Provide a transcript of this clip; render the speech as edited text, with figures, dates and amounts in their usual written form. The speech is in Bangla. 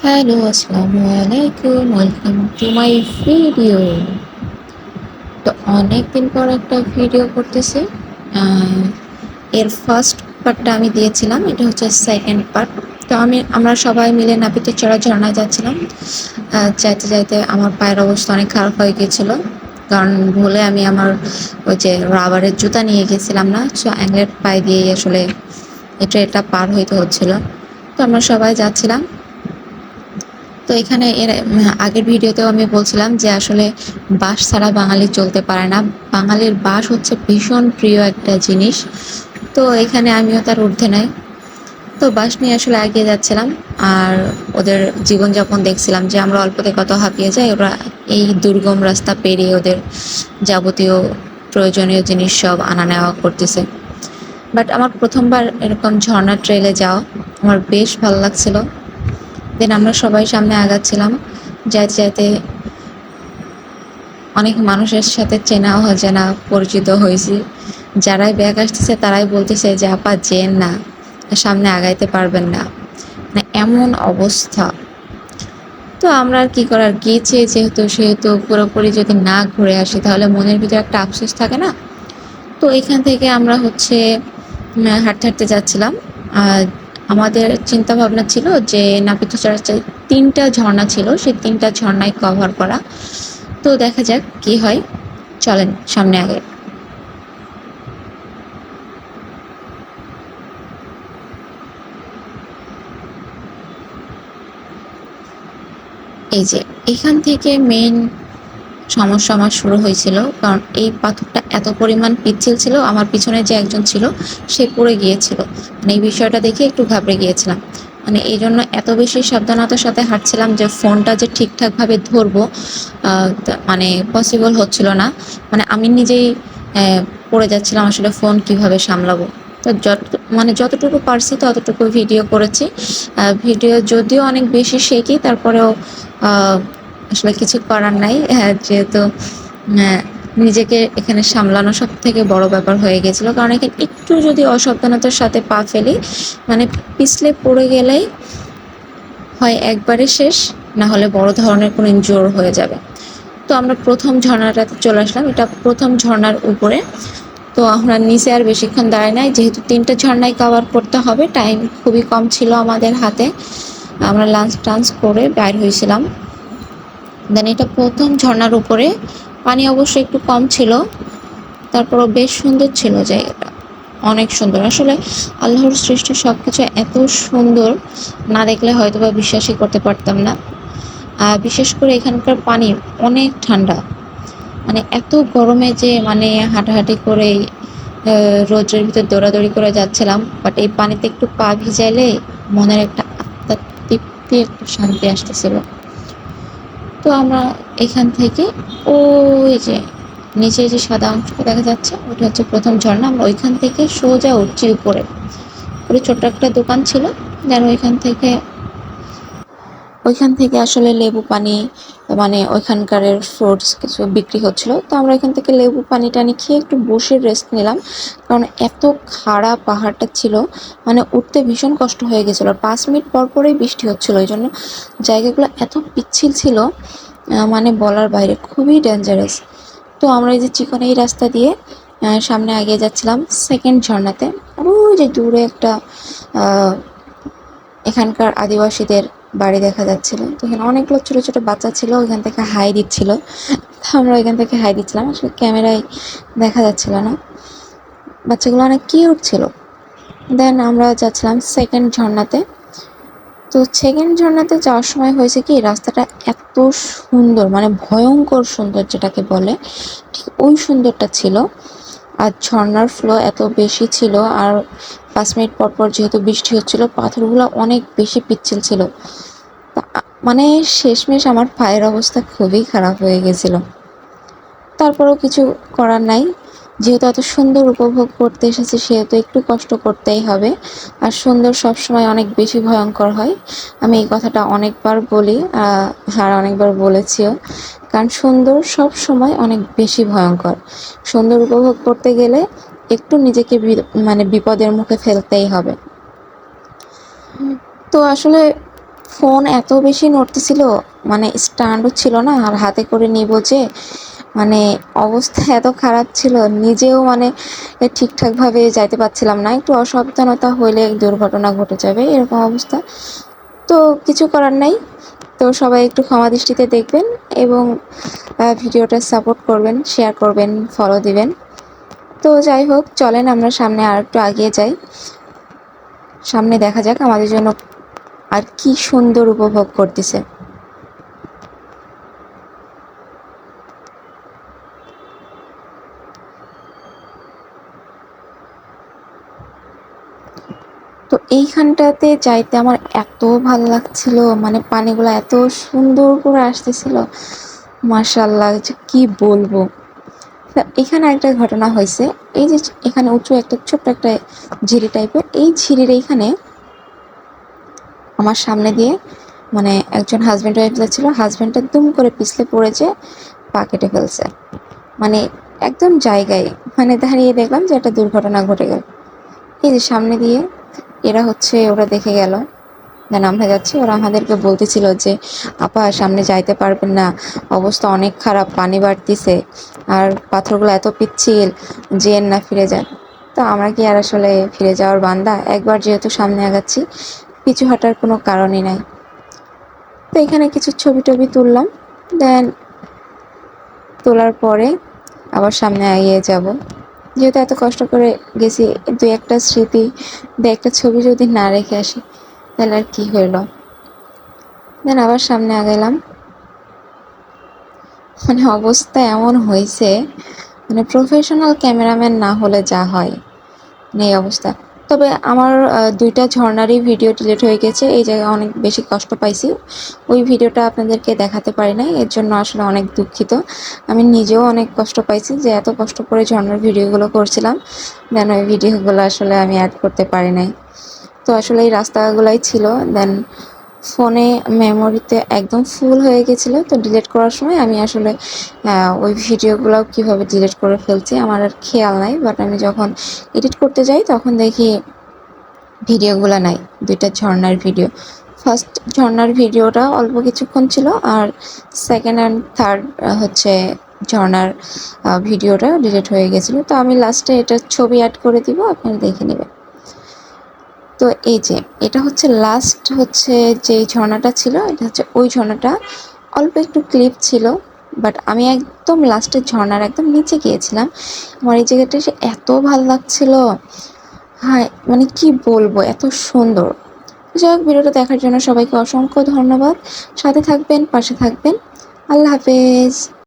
হ্যালো, আসসালামু আলাইকুম। Welcome to my video. তো অনেকদিন পর একটা ভিডিও করতেছি। আহ, এর ফার্স্ট পার্টটা আমি দিয়েছিলাম, এটা হচ্ছে সেকেন্ড পার্ট। তো আমরা সবাই মিলে নাপিতে চড়া ঝর্ণায় যাচ্ছিলাম। যাইতে যাইতে আমার পায়ের অবস্থা অনেক খারাপ হয়ে গিয়েছিল, কারণ ভুলে আমি আমার ওই যে রাবারের জুতা নিয়ে গেছিলাম না, সো অ্যাংলেট পায়ে দিয়েই আসলে এটা পার হইতে হচ্ছিল। তো আমরা সবাই যাচ্ছিলাম। তো এখানে আগের ভিডিওতেও আমি বলছিলাম যে আসলে বাঁশ ছাড়া বাঙালি চলতে পারে না। বাঙালির বাঁশ হচ্ছে ভীষণ প্রিয় একটা জিনিস। তো এখানে আমিও তার ঊর্ধ্বে নাই। তো বাঁশ নিয়ে আসলে এগিয়ে যাচ্ছিলাম। আর ওদের জীবনযাপন দেখছিলাম যে আমরা অল্পতে কত হাঁপিয়ে যাই, ওরা এই দুর্গম রাস্তা পেরিয়ে ওদের যাবতীয় প্রয়োজনীয় জিনিস সব আনা নেওয়া করতেছে। বাট আমার প্রথমবার এরকম ঝর্ণা ট্রেলে যাওয়া আমার বেশ ভালো লাগছিল। দেন আমরা সবাই সামনে আগাচ্ছিলাম। যাইতে যাইতে অনেক মানুষের সাথে চেনা অচেনা পরিচিত হয়েছি। যারাই ব্যাগ আসতেছে তারাই বলতেছে যে আপা যেন না, সামনে আগাইতে পারবেন না, মানে এমন অবস্থা। তো আমরা আর কি করার, গিয়েছি যেহেতু সেহেতু পুরোপুরি যদি না ঘুরে আসি তাহলে মনের ভিতরে একটা আফসোস থাকে না। তো এখান থেকে আমরা হচ্ছে হাঁটতে হাঁটতে যাচ্ছিলাম। আর আমাদের চিন্তা ভাবনা ছিল যে নাপিতচড়ার যে ৩টা ঝর্ণা ছিল সেই ৩টা ঝর্ণায় কভার করা। তো দেখা যাক কি হয়, চলেন সামনে আগে। এই যে এখান থেকে মেইন সমস্যা আমার শুরু হয়েছিল, কারণ এই পাথরটা এত পরিমাণ পিচ্ছিল ছিল, আমার পিছনে যে একজন ছিল সে পড়ে গিয়েছিল। মানে এই বিষয়টা দেখে একটু ঘাবড়ে গিয়েছিলাম। মানে এই জন্য এত বেশি সাবধানতার সাথে হাঁটছিলাম যে ফোনটা যে ঠিকঠাকভাবে ধরবো মানে পসিবল হচ্ছিল না। মানে আমি নিজেই পড়ে যাচ্ছিলাম আসলে ফোন কিভাবে সামলাবো। তো মানে যতটুকু পারছি ততটুকু ভিডিও করেছি। ভিডিও যদিও অনেক বেশি শেখি, তারপরেও আসলে কিছু করার নাই। যেহেতু আহ, নিজেকে এখানে সামলানো সব থেকে বড় ব্যাপার হয়ে গেছিলো, কারণ এখানে একটু যদি অসাবধানতার সাথে পা ফেলি, মানে পিছলে পড়ে গেলেই হয় একবারে শেষ, না হলে বড় ধরনের কোনো ইনজোর হয়ে যাবে। তো আমরা প্রথম ঝর্ণাটাতে চলে আসলাম, এটা প্রথম ঝর্ণার উপরে। তো আমরা নিচে আর বেশিক্ষণ দাঁড়াই নাই, যেহেতু 3টা ঝর্ণায় কভার করতে হবে, টাইম খুবই কম ছিল আমাদের হাতে। আমরা লাঞ্চ টাঞ্চ করে বাইর হয়েছিলাম। দেন এটা প্রথম ঝর্ণার উপরে, পানি অবশ্যই একটু কম ছিল, তারপরও বেশ সুন্দর ছিল জায়গাটা, অনেক সুন্দর। আসলে আল্লাহর সৃষ্টি সব কিছু এত সুন্দর, না দেখলে হয়তো বা বিশ্বাসই করতে পারতাম না। বিশেষ করে এখানকার পানি অনেক ঠান্ডা। মানে এত গরমে যে মানে হাঁটাহাঁটি করে রোদের ভিতর দৌড়াদৌড়ি করে যাচ্ছিলাম, বাট এই পানিতে একটু পা ভিজাইলে মনের একটা আত্মার তৃপ্তি, একটু শান্তি আসতেছিল। তো আমরা এখান থেকে ওই যে নিচে যে সাদা অংশটা দেখা যাচ্ছে ওটা হচ্ছে প্রথম ঝর্ণা। আমরা ওইখান থেকে সোজা উঠছি উপরে। ওই ছোট্ট একটা দোকান ছিল, যেন ওইখান থেকে আসলে লেবু পানি, মানে ওইখানকার ফ্রুটস কিছু বিক্রি হচ্ছিল। তো আমরা এখান থেকে লেবু পানি টানি খেয়ে একটু বসে রেস্ট নিলাম, কারণ এত খাড়া পাহাড়টা ছিল, মানে উঠতে ভীষণ কষ্ট হয়ে গেছিলো। 5 মিনিট পর পরেই বৃষ্টি হচ্ছিলো, এই জন্য জায়গাগুলো এত পিচ্ছিল ছিল, মানে বলার বাইরে, খুবই ডেঞ্জারাস। তো আমরা এই যে চিকন এই রাস্তা দিয়ে সামনে এগিয়ে যাচ্ছিলাম সেকেন্ড ঝর্ণাতে। আর ওই যে দূরে একটা এখানকার আদিবাসীদের বাড়ি দেখা যাচ্ছিল। তো এখানে অনেকগুলো ছোট ছোট বাচ্চা ছিল, ওইখান থেকে হাই দিচ্ছিল। তো আমরা ওইখান থেকে হাই দিচ্ছিলাম, আসলে ক্যামেরায় দেখা যাচ্ছিল না। বাচ্চাগুলো অনেক কিউট ছিল। দেন আমরা যাচ্ছিলাম সেকেন্ড ঝর্ণাতে। তো সেকেন্ড ঝর্ণাতে যাওয়ার সময় হয়েছে কি, রাস্তাটা এত সুন্দর, মানে ভয়ঙ্কর সুন্দর যেটাকে বলে, ঠিক ওই সুন্দরটা ছিল। আর ঝর্ণার ফ্লো এত বেশি ছিল, আর 5 মিনিট পর পর যেহেতু বৃষ্টি হচ্ছিল, পাথরগুলো অনেক বেশি পিচ্ছিল ছিল। মানে শেষমেশ আমার পায়ের অবস্থা খুবই খারাপ হয়ে গেছিল। তারপরেও কিছু করার নাই, যেহেতু এত সুন্দর উপভোগ করতে এসেছি সেহেতু একটু কষ্ট করতেই হবে। আর সুন্দর সবসময় অনেক বেশি ভয়ঙ্কর হয়, আমি এই কথাটা অনেকবার বলি, আর অনেকবার বলেছিও। কারণ সুন্দর সব সময় অনেক বেশি ভয়ঙ্কর। সুন্দর উপভোগ করতে গেলে একটু নিজেকে মানে বিপদের মুখে ফেলতেই হবে। তো আসলে ফোন এত বেশি নড়তেছিল, মানে স্ট্যান্ডও ছিল না, আর হাতে করে নিব যে, মানে অবস্থা এত খারাপ ছিল, নিজেও মানে ঠিকঠাকভাবে যাইতে পারছিলাম না, একটু অসাবধানতা হইলে দুর্ঘটনা ঘটে যাবে এরকম অবস্থা। তো কিছু করার নাই। তো সবাই একটু ক্ষমা দৃষ্টিতে দেখবেন এবং ভিডিওটা সাপোর্ট করবেন, শেয়ার করবেন, ফলো দিবেন। তো যাই হোক, চলেন আমরা সামনে আর একটু এগিয়ে যাই। সামনে দেখা যাক আমাদের জন্য আর কি সুন্দর উপভোগ করতেছে। তো এইখানটাতে যাইতে আমার এত ভাল লাগছিল, মানে পানিগুলো এত সুন্দর করে আসতেছিল, মাশাআল্লাহ, যে কি বলবো। তা এখানে একটা ঘটনা হয়েছে, এই যে এখানে উঁচু একটা ছোট্ট একটা ঝিরি টাইপের, এই ঝিরির এইখানে আমার সামনে দিয়ে মানে একজন হাজব্যান্ড ওয়াইফ যাচ্ছিল, হাজব্যান্ডটা দুম করে পিছলে পড়েছে, পা কেটে ফেলছে, মানে একদম জায়গায়, মানে দাঁড়িয়ে দেখলাম যে একটা দুর্ঘটনা ঘটে গেল। এই যে সামনে দিয়ে এরা হচ্ছে ওরা দেখে গেল, দেন আমরা যাচ্ছি, ওরা আমাদেরকে বলতেছিল যে আপা সামনে যাইতে পারবেন না, অবস্থা অনেক খারাপ, পানি বাড়তিছে, আর পাথরগুলো এত পিচ্ছিল, যেন না ফিরে যান। তো আমরা কি আর আসলে ফিরে যাওয়ার বান্দা, একবার যেহেতু সামনে আগাচ্ছি, পিছু হাঁটার কোনো কারণই নাই। তো এখানে কিছু ছবি টবি তুললাম, দেন তোলার পরে আবার সামনে এগিয়ে যাব, যেহেতু এত কষ্ট করে গেছি, দুই একটা স্মৃতি, দু একটা ছবি যদি না রেখে আসি তাহলে আর কি হইলো। দেন আবার সামনে আগাইলাম, মানে অবস্থা এমন হয়েছে, মানে প্রফেশনাল ক্যামেরাম্যান না হলে যা হয়, মানে এই অবস্থা। তবে আমার দুইটা ঝর্ণারই ভিডিও ডিলিট হয়ে গেছে, এই জায়গায় অনেক বেশি কষ্ট পাইছি, ওই ভিডিওটা আপনাদেরকে দেখাতে পারি নাই, এর জন্য আসলে অনেক দুঃখিত। আমি নিজেও অনেক কষ্ট পাইছি যে এত কষ্ট করে ঝর্ণার ভিডিওগুলো করছিলাম, দেন ওই ভিডিওগুলো আসলে আমি অ্যাড করতে পারি নাই। তো আসলে এই রাস্তাগুলাই ছিল, দেন ফোনে মেমোরিতে একদম ফুল হয়ে গেছিলো, তো ডিলিট করার সময় আমি আসলে ওই ভিডিওগুলো কীভাবে ডিলিট করে ফেলছি আমার আর খেয়াল নাই, বাট আমি যখন এডিট করতে যাই তখন দেখি ভিডিওগুলো নাই, দুইটা ঝর্ণার ভিডিও। ফার্স্ট ঝর্ণার ভিডিওটা অল্প কিছুক্ষণ ছিল, আর সেকেন্ড অ্যান্ড থার্ড হচ্ছে ঝর্ণার ভিডিওটা ডিলিট হয়ে গেছিলো। তো আমি লাস্টে এটা ছবি অ্যাড করে দিব, আপনারা দেখে নেবেন। তো এই যে এটা হচ্ছে লাস্ট, হচ্ছে যে ঝর্ণাটা ছিল এটা হচ্ছে ওই ঝর্ণাটা, অল্প একটু ক্লিপ ছিল, বাট আমি একদম লাস্টের ঝর্ণার একদম নিচে গিয়েছিলাম। আমার এই জায়গাটা এসে এত ভালো লাগছিল, হ্যাঁ মানে কি বলবো, এত সুন্দর। যাই হোক, ভিডিওটা দেখার জন্য সবাইকে অসংখ্য ধন্যবাদ, সাথে থাকবেন, পাশে থাকবেন, আল্লাহ হাফেজ।